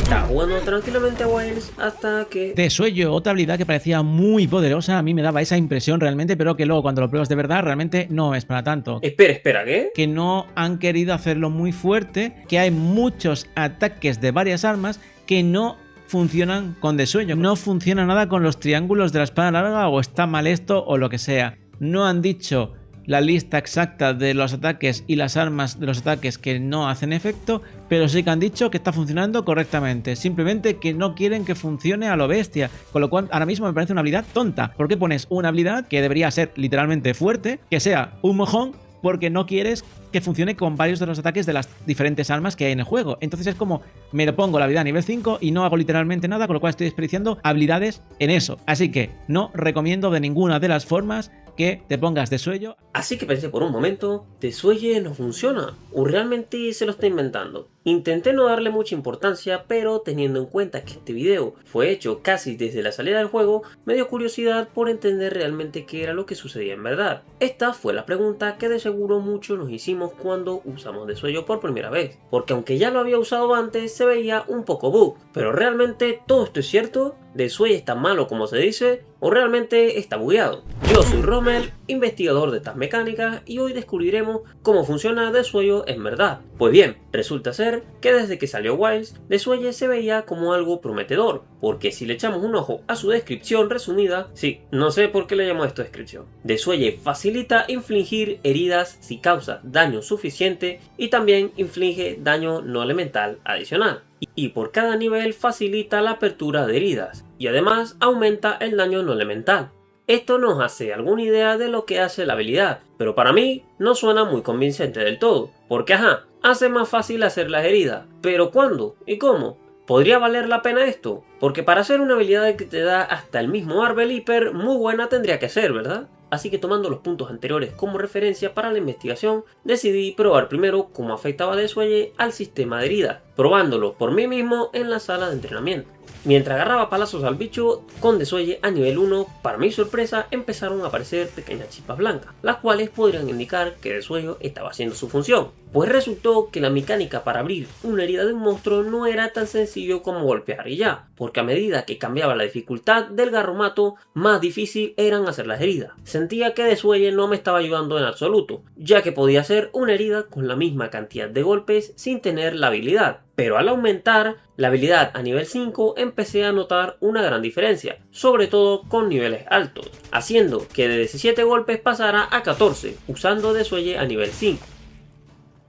Estaba jugando tranquilamente a Wilds hasta que... Desuello, otra habilidad que parecía muy poderosa, a mí me daba esa impresión realmente, pero que luego cuando lo pruebas de verdad realmente no es para tanto. Espera, ¿qué? Que no han querido hacerlo muy fuerte, que hay muchos ataques de varias armas que no funcionan con desuello. No funciona nada con los triángulos de la espada larga, o está mal esto o lo que sea. No han dicho la lista exacta de los ataques y las armas de los ataques que no hacen efecto, pero sí que han dicho que está funcionando correctamente. Simplemente que no quieren que funcione a lo bestia, con lo cual ahora mismo me parece una habilidad tonta. ¿Por qué pones una habilidad que debería ser literalmente fuerte, que sea un mojón, porque no quieres que funcione con varios de los ataques de las diferentes armas que hay en el juego? Entonces es como, me lo pongo la habilidad a nivel 5 y no hago literalmente nada, con lo cual estoy desperdiciando habilidades en eso. Así que no recomiendo de ninguna de las formas que te pongas desuello. Así que pensé por un momento, ¿desuelle no funciona? ¿O realmente se lo está inventando? Intenté no darle mucha importancia, pero teniendo en cuenta que este video fue hecho casi desde la salida del juego, me dio curiosidad por entender realmente qué era lo que sucedía en verdad. Esta fue la pregunta que de seguro muchos nos hicimos cuando usamos desuello por primera vez, porque aunque ya lo había usado antes, se veía un poco bug. Pero realmente todo esto es cierto, ¿desuelle es tan malo como se dice? ¿O realmente está bugueado? Yo soy Rommel, investigador de estas mecánicas, y hoy descubriremos cómo funciona desuello en verdad. Pues bien, resulta ser que desde que salió Wilds, desuelle se veía como algo prometedor, porque si le echamos un ojo a su descripción resumida, sí, no sé por qué le llamo esto descripción. Desuelle facilita infligir heridas si causa daño suficiente y también inflige daño no elemental adicional. Y por cada nivel facilita la apertura de heridas, y además aumenta el daño no elemental. Esto nos hace alguna idea de lo que hace la habilidad, pero para mí no suena muy convincente del todo, porque hace más fácil hacer las heridas, pero ¿cuándo y cómo? ¿Podría valer la pena esto? Porque para hacer una habilidad que te da hasta el mismo Arbel Hiper, muy buena tendría que ser, ¿verdad? Así que tomando los puntos anteriores como referencia para la investigación, decidí probar primero cómo afectaba desuelle al sistema de herida, probándolo por mí mismo en la sala de entrenamiento. Mientras agarraba palazos al bicho con desuelle a nivel 1, para mi sorpresa empezaron a aparecer pequeñas chispas blancas, las cuales podrían indicar que desuello estaba haciendo su función. Pues resultó que la mecánica para abrir una herida de un monstruo no era tan sencillo como golpear y ya, porque a medida que cambiaba la dificultad del garromato, más difícil eran hacer las heridas. Sentía que desuelle no me estaba ayudando en absoluto, ya que podía hacer una herida con la misma cantidad de golpes sin tener la habilidad. Pero al aumentar la habilidad a nivel 5 empecé a notar una gran diferencia, sobre todo con niveles altos, haciendo que de 17 golpes pasara a 14, usando desuelle a nivel 5.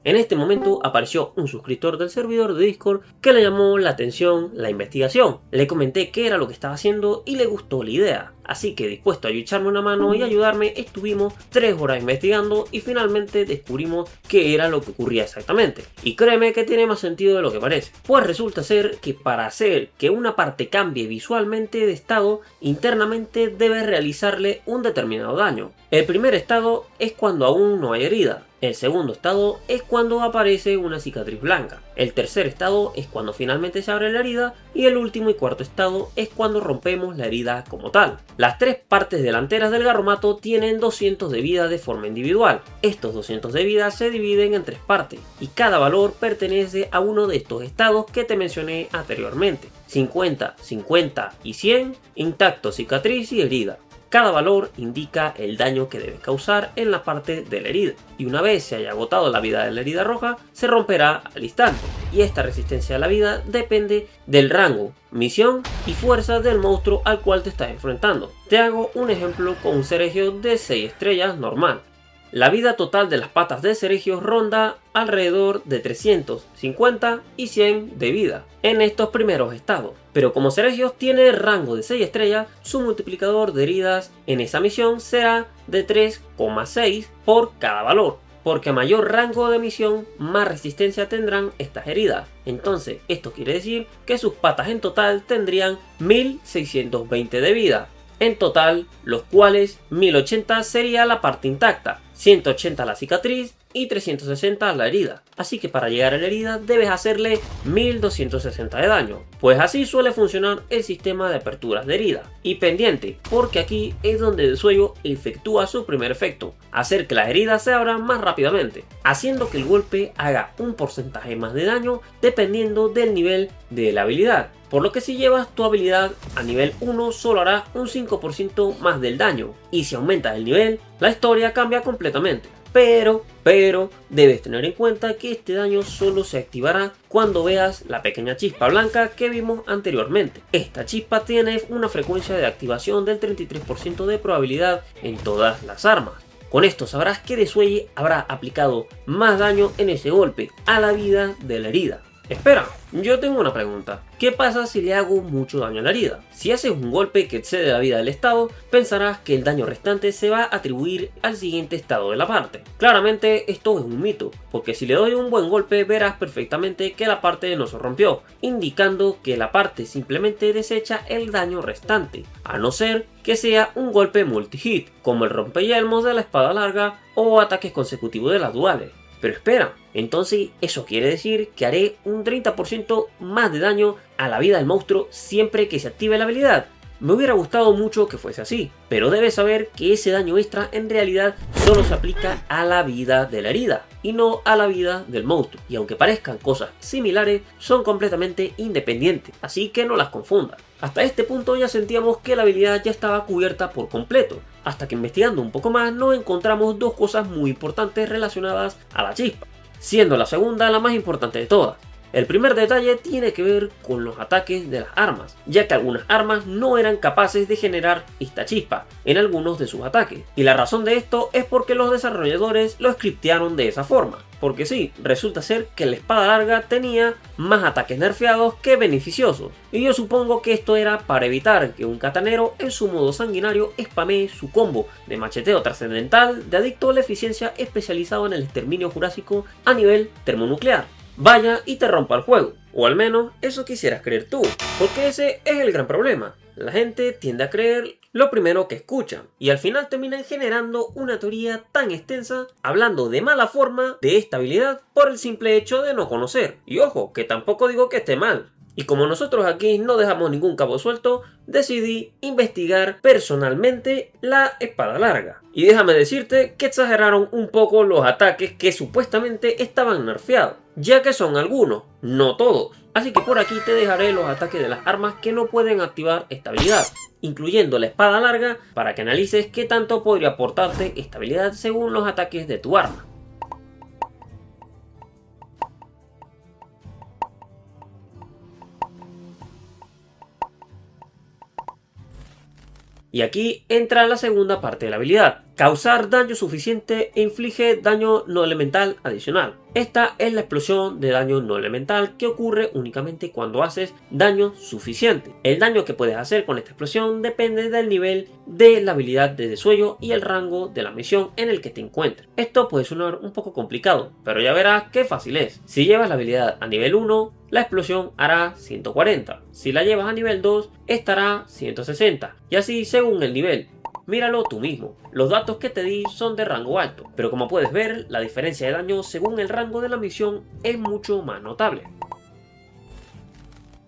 En este momento apareció un suscriptor del servidor de Discord que le llamó la atención la investigación. Le comenté qué era lo que estaba haciendo y le gustó la idea. Así que dispuesto a echarme una mano y ayudarme, estuvimos 3 horas investigando y finalmente descubrimos qué era lo que ocurría exactamente. Y créeme que tiene más sentido de lo que parece. Pues resulta ser que para hacer que una parte cambie visualmente de estado, internamente debe realizarle un determinado daño. El primer estado es cuando aún no hay herida. El segundo estado es cuando aparece una cicatriz blanca. El tercer estado es cuando finalmente se abre la herida. Y el último y cuarto estado es cuando rompemos la herida como tal. Las 3 partes delanteras del garromato tienen 200 de vida de forma individual. Estos 200 de vida se dividen en 3 partes. Y cada valor pertenece a uno de estos estados que te mencioné anteriormente. 50, 50 y 100, intacto, cicatriz y herida. Cada valor indica el daño que debe causar en la parte de la herida, y una vez se haya agotado la vida de la herida roja, se romperá al instante, y esta resistencia a la vida depende del rango, misión y fuerza del monstruo al cual te estás enfrentando. Te hago un ejemplo con un Ceregio de 6 estrellas normal. La vida total de las patas de Ceregio ronda alrededor de 350 y 100 de vida en estos primeros estados. Pero como Ceregio tiene rango de 6 estrellas, su multiplicador de heridas en esa misión será de 3,6 por cada valor. Porque a mayor rango de misión, más resistencia tendrán estas heridas. Entonces, esto quiere decir que sus patas en total tendrían 1620 de vida. En total, los cuales 1080 sería la parte intacta. 180 a la cicatriz y 360 a la herida. Así que para llegar a la herida debes hacerle 1260 de daño. Pues así suele funcionar el sistema de aperturas de herida. Y pendiente, porque aquí es donde Desuello efectúa su primer efecto, hacer que las heridas se abran más rápidamente, haciendo que el golpe haga un porcentaje más de daño dependiendo del nivel de la habilidad. Por lo que si llevas tu habilidad a nivel 1 solo hará un 5% más del daño, y si aumentas el nivel, la historia cambia completamente. Pero debes tener en cuenta que este daño solo se activará cuando veas la pequeña chispa blanca que vimos anteriormente. Esta chispa tiene una frecuencia de activación del 33% de probabilidad en todas las armas. Con esto sabrás que Desuello habrá aplicado más daño en ese golpe a la vida de la herida. Espera, yo tengo una pregunta. ¿Qué pasa si le hago mucho daño a la herida? Si haces un golpe que excede la vida del estado, pensarás que el daño restante se va a atribuir al siguiente estado de la parte. Claramente esto es un mito, porque si le doy un buen golpe verás perfectamente que la parte no se rompió, indicando que la parte simplemente desecha el daño restante, a no ser que sea un golpe multi-hit, como el rompeyelmos de la espada larga o ataques consecutivos de las duales. Pero espera, entonces eso quiere decir que haré un 30% más de daño a la vida del monstruo siempre que se active la habilidad. Me hubiera gustado mucho que fuese así, pero debes saber que ese daño extra en realidad solo se aplica a la vida de la herida y no a la vida del monstruo, y aunque parezcan cosas similares, son completamente independientes, así que no las confundas. Hasta este punto ya sentíamos que la habilidad ya estaba cubierta por completo, hasta que investigando un poco más nos encontramos dos cosas muy importantes relacionadas a la chispa, siendo la segunda la más importante de todas. El primer detalle tiene que ver con los ataques de las armas, ya que algunas armas no eran capaces de generar esta chispa en algunos de sus ataques, y la razón de esto es porque los desarrolladores lo scriptearon de esa forma. Porque sí, resulta ser que la espada larga tenía más ataques nerfeados que beneficiosos, y yo supongo que esto era para evitar que un katanero en su modo sanguinario spamee su combo de macheteo trascendental de adicto a la eficiencia especializado en el exterminio jurásico a nivel termonuclear. Vaya y te rompa el juego, o al menos eso quisieras creer tú, porque ese es el gran problema. La gente tiende a creer lo primero que escuchan, y al final terminan generando una teoría tan extensa, hablando de mala forma de esta habilidad por el simple hecho de no conocer. Y ojo, que tampoco digo que esté mal. Y como nosotros aquí no dejamos ningún cabo suelto, decidí investigar personalmente la espada larga. Y déjame decirte que exageraron un poco los ataques que supuestamente estaban nerfeados, ya que son algunos, no todos. Así que por aquí te dejaré los ataques de las armas que no pueden activar esta habilidad, incluyendo la espada larga, para que analices qué tanto podría aportarte esta habilidad según los ataques de tu arma. Y aquí entra la segunda parte de la habilidad, causar daño suficiente e inflige daño no elemental adicional. Esta es la explosión de daño no elemental que ocurre únicamente cuando haces daño suficiente. El daño que puedes hacer con esta explosión depende del nivel de la habilidad de Desuello y el rango de la misión en el que te encuentres. Esto puede sonar un poco complicado, pero ya verás qué fácil es. Si llevas la habilidad a nivel 1, la explosión hará 140. Si la llevas a nivel 2, estará 160. Y así según el nivel. Míralo tú mismo, los datos que te di son de rango alto, pero como puedes ver, la diferencia de daño según el rango de la misión es mucho más notable.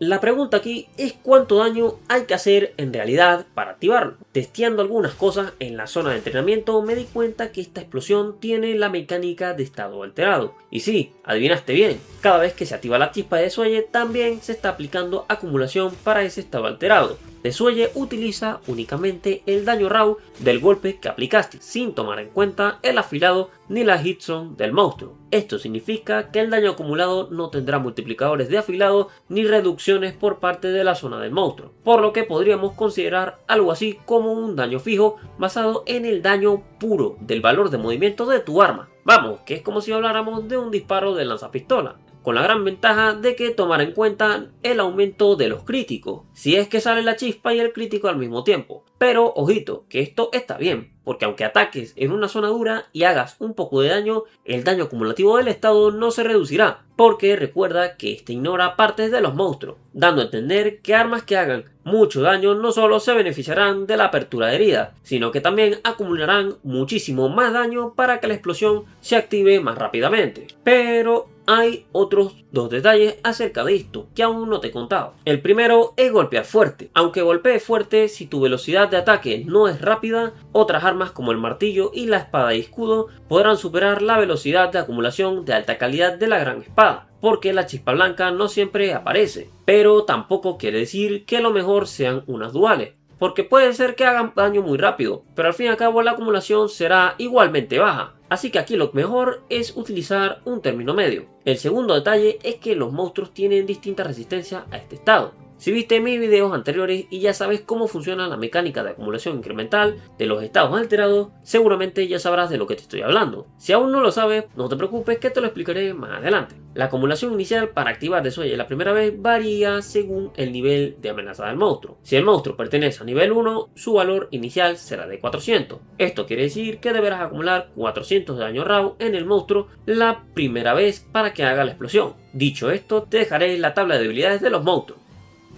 La pregunta aquí es cuánto daño hay que hacer en realidad para activarlo. Testeando algunas cosas en la zona de entrenamiento me di cuenta que esta explosión tiene la mecánica de estado alterado. Y sí, adivinaste bien, cada vez que se activa la chispa de Desuello también se está aplicando acumulación para ese estado alterado. Desuello utiliza únicamente el daño raw del golpe que aplicaste, sin tomar en cuenta el afilado ni la hitzone del monstruo. Esto significa que el daño acumulado no tendrá multiplicadores de afilado ni reducciones por parte de la zona del monstruo, por lo que podríamos considerar algo así como un daño fijo basado en el daño puro del valor de movimiento de tu arma. Vamos, que es como si habláramos de un disparo de lanzapistola. con la gran ventaja de que tomar en cuenta el aumento de los críticos, si es que sale la chispa y el crítico al mismo tiempo. Pero ojito, que esto está bien, porque aunque ataques en una zona dura y hagas un poco de daño, el daño acumulativo del estado no se reducirá, porque recuerda que este ignora partes de los monstruos, dando a entender que armas que hagan mucho daño no solo se beneficiarán de la apertura de heridas, sino que también acumularán muchísimo más daño para que la explosión se active más rápidamente. Pero hay otros dos detalles acerca de esto que aún no te he contado. El primero es golpear fuerte. Aunque golpees fuerte, si tu velocidad de ataque no es rápida, otras armas como el martillo y la espada y escudo podrán superar la velocidad de acumulación de alta calidad de la gran espada, porque la chispa blanca no siempre aparece. Pero tampoco quiere decir que lo mejor sean unas duales, porque puede ser que hagan daño muy rápido, pero al fin y al cabo la acumulación será igualmente baja. Así que aquí lo mejor es utilizar un término medio. El segundo detalle es que los monstruos tienen distinta resistencia a este estado. Si viste mis videos anteriores y ya sabes cómo funciona la mecánica de acumulación incremental de los estados alterados, seguramente ya sabrás de lo que te estoy hablando. Si aún no lo sabes, no te preocupes que te lo explicaré más adelante. La acumulación inicial para activar Desuelle la primera vez varía según el nivel de amenaza del monstruo. Si el monstruo pertenece a nivel 1, su valor inicial será de 400. Esto quiere decir que deberás acumular 400 de daño raw en el monstruo la primera vez para que haga la explosión. Dicho esto, te dejaré la tabla de debilidades de los monstruos.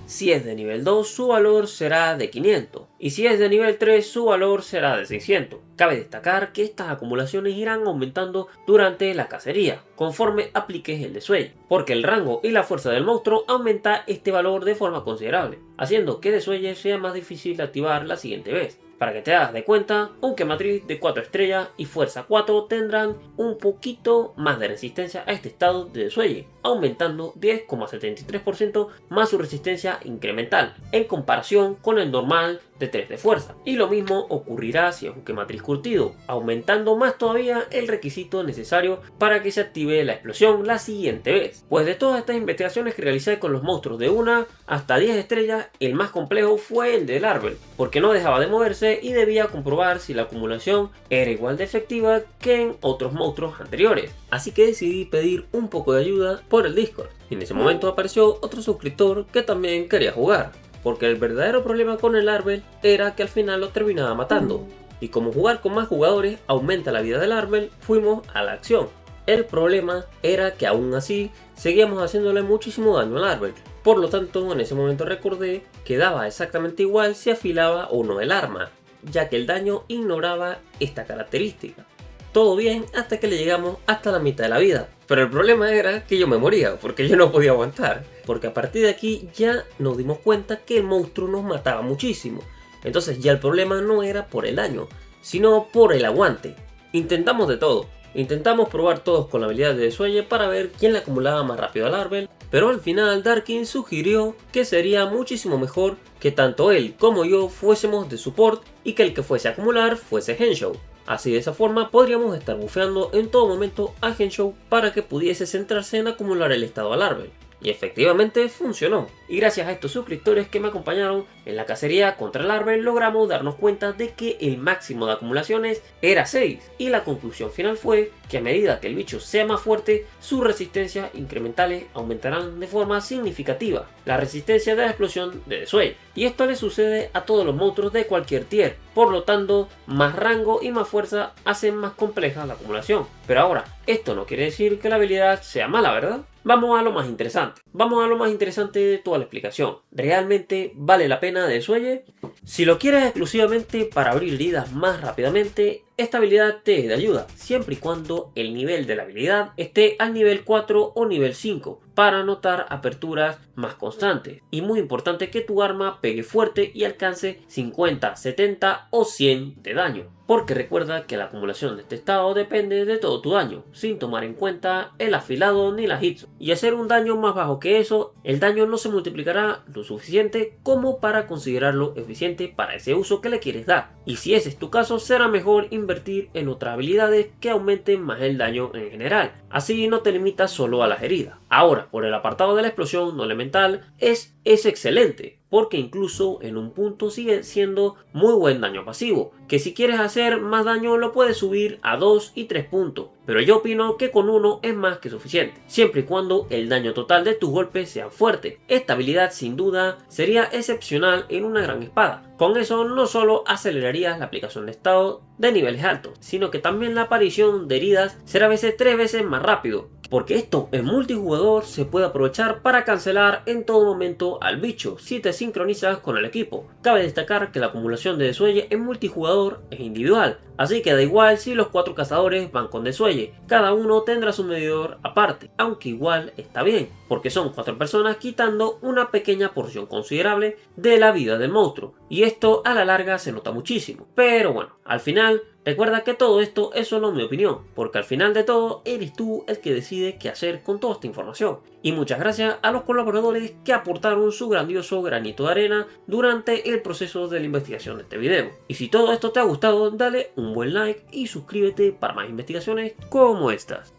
Si es de nivel 2, su valor será de 500, y si es de nivel 3, su valor será de 600. Cabe destacar que estas acumulaciones irán aumentando durante la cacería, conforme apliques el Desuelle, porque el rango y la fuerza del monstruo aumenta este valor de forma considerable, haciendo que Desuelle sea más difícil de activar la siguiente vez. Para que te hagas de cuenta, un quematriz de 4 estrellas y fuerza 4 tendrán un poquito más de resistencia a este estado de Desuelle, aumentando 10,73% más su resistencia incremental en comparación con el normal de 3 de fuerza. Y lo mismo ocurrirá si es un quematriz curtido, aumentando más todavía el requisito necesario para que se active la explosión la siguiente vez. Pues de todas estas investigaciones que realicé con los monstruos de 1 hasta 10 estrellas, el más complejo fue el del Árbol, porque no dejaba de moverse y debía comprobar si la acumulación era igual de efectiva que en otros monstruos anteriores. Así que decidí pedir un poco de ayuda por el Discord. Y en ese momento apareció otro suscriptor que también quería jugar, porque el verdadero problema con el Árbol era que al final lo terminaba matando. Y como jugar con más jugadores aumenta la vida del Árbol, fuimos a la acción. El problema era que aún así seguíamos haciéndole muchísimo daño al Árbol. Por lo tanto, en ese momento recordé que daba exactamente igual si afilaba o no el arma, ya que el daño ignoraba esta característica. Todo bien hasta que le llegamos hasta la mitad de la vida. Pero el problema era que yo me moría, porque yo no podía aguantar. Porque a partir de aquí ya nos dimos cuenta que el monstruo nos mataba muchísimo. Entonces ya el problema no era por el daño, sino por el aguante. Intentamos de todo. Intentamos probar todos con la habilidad de Desuelle para ver quién le acumulaba más rápido al Árbol, pero al final Darkin sugirió que sería muchísimo mejor que tanto él como yo fuésemos de support y que el que fuese a acumular fuese Henshaw. Así de esa forma podríamos estar bufeando en todo momento a Henshaw para que pudiese centrarse en acumular el estado al Árbol. Y efectivamente funcionó. Y gracias a estos suscriptores que me acompañaron en la cacería contra el Árbol logramos darnos cuenta de que el máximo de acumulaciones era 6. Y la conclusión final fue que a medida que el bicho sea más fuerte, sus resistencias incrementales aumentarán de forma significativa la resistencia de la explosión de Desuelle. Y esto le sucede a todos los monstruos de cualquier tier. Por lo tanto, más rango y más fuerza hacen más compleja la acumulación. Pero ahora, esto no quiere decir que la habilidad sea mala, ¿verdad? Vamos a lo más interesante. Vamos a lo más interesante de toda la explicación. ¿Realmente vale la pena Desuelle? Si lo quieres exclusivamente para abrir heridas más rápidamente, esta habilidad te es de ayuda, siempre y cuando el nivel de la habilidad esté al nivel 4 o nivel 5, para notar aperturas más constantes. Y muy importante que tu arma pegue fuerte y alcance 50, 70 o 100 de daño. Porque recuerda que la acumulación de este estado depende de todo tu daño, sin tomar en cuenta el afilado ni la hits. Y hacer un daño más bajo que eso, el daño no se multiplicará lo suficiente como para considerarlo eficiente para ese uso que le quieres dar. Y si ese es tu caso, será mejor invertir en otras habilidades que aumenten más el daño en general. Así no te limitas solo a las heridas. Ahora, por el apartado de la explosión no elemental, es excelente, porque incluso en un punto sigue siendo muy buen daño pasivo, que si quieres hacer más daño lo puedes subir a 2 y 3 puntos, pero yo opino que con uno es más que suficiente, siempre y cuando el daño total de tus golpes sea fuerte. Esta habilidad sin duda sería excepcional en una gran espada. Con eso no solo acelerarías la aplicación de estado de niveles altos, sino que también la aparición de heridas será a veces 3 veces más rápido, porque esto en multijugador se puede aprovechar para cancelar en todo momento al bicho si te sincronizas con el equipo. Cabe destacar que la acumulación de desuelle en multijugador es individual, así que da igual si los 4 cazadores van con desuelle, cada uno tendrá su medidor aparte, aunque igual está bien, porque son 4 personas quitando una pequeña porción considerable de la vida del monstruo, y esto a la larga se nota muchísimo. Pero bueno, al final recuerda que todo esto es solo mi opinión, porque al final de todo eres tú el que decide qué hacer con toda esta información. Y muchas gracias a los colaboradores que aportaron su grandioso granito de arena durante el proceso de la investigación de este video. Y si todo esto te ha gustado, dale un buen like y suscríbete para más investigaciones como estas.